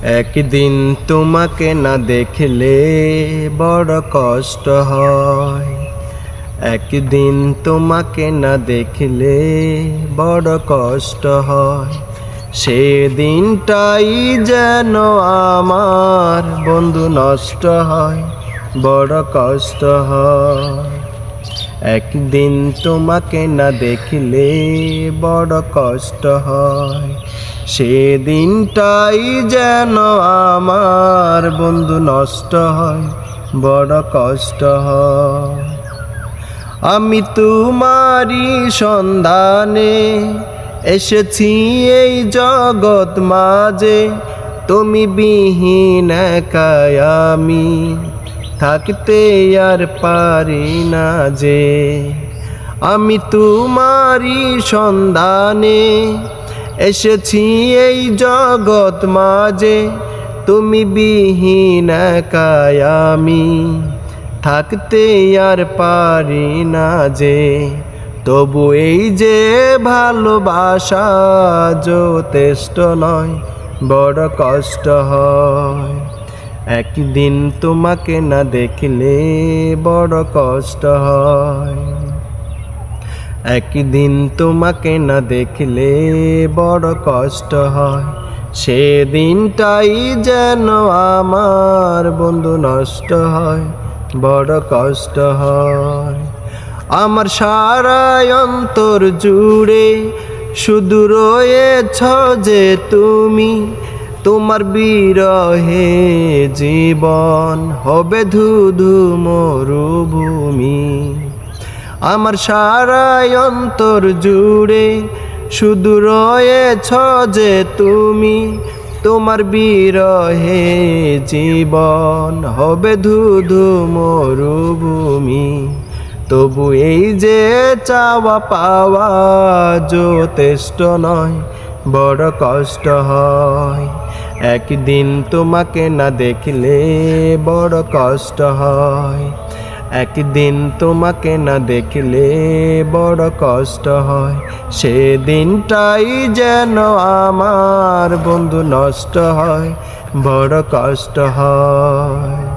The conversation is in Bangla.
একদিন তোমাকে না দেখলে বড় কষ্ট হয়। একদিন তোমাকে না দেখলে বড় কষ্ট হয়। সেদিনটাই যেন আমার বন্ধু নষ্ট হয়, বড় কষ্ট হয়। একদিন তোমাকে না দেখলে বড় কষ্ট হয়। সেদিনটাই যেন আমার বন্ধু নষ্ট হয়, বড় কষ্ট হয়। আমি তোমারই সন্ধানে এসেছি এই জগৎ মাঝে, তুমি বিহীন একাই আমি থাকতে আর পারি না যে। আমি তোমারই সন্ধানে এসেছি এই জগৎ মাঝে, তুমি বিহীন একাই আমি থাকতে আর পারি না যে। তবু এই যে ভালোবাসা যথেষ্ট নয়, বড় কষ্ট হয়। একদিন তোমাকে না দেখলে বড় কষ্ট হয়। একদিন তোমাকে না দেখলে বড় কষ্ট হয়। সেদিনটাই যেন আমার বন্ধু নষ্ট হয়, বড় কষ্ট হয়। আমার সারা অন্তর জুড়ে শুধু রয়েছ যে তুমি, তোমার বিরহে জীবন হবে ধুধু মরুভূমি। আমার সারা অন্তর জুড়ে শুধু রয়েছ যে তুমি, তোমার বিরহে জীবন হবে ধুধু মরুভূমি। তবু এই যে চাওয়া পাওয়া যথেষ্ট নয়, বড় কষ্ট হয়। একদিন তোমাকে না দেখলে বড় কষ্ট হয়। একদিন তোমাকে না দেখলে বড় কষ্ট হয়। সেদিনটাই যেন আমার বন্ধু নষ্ট হয়, বড় কষ্ট হয়।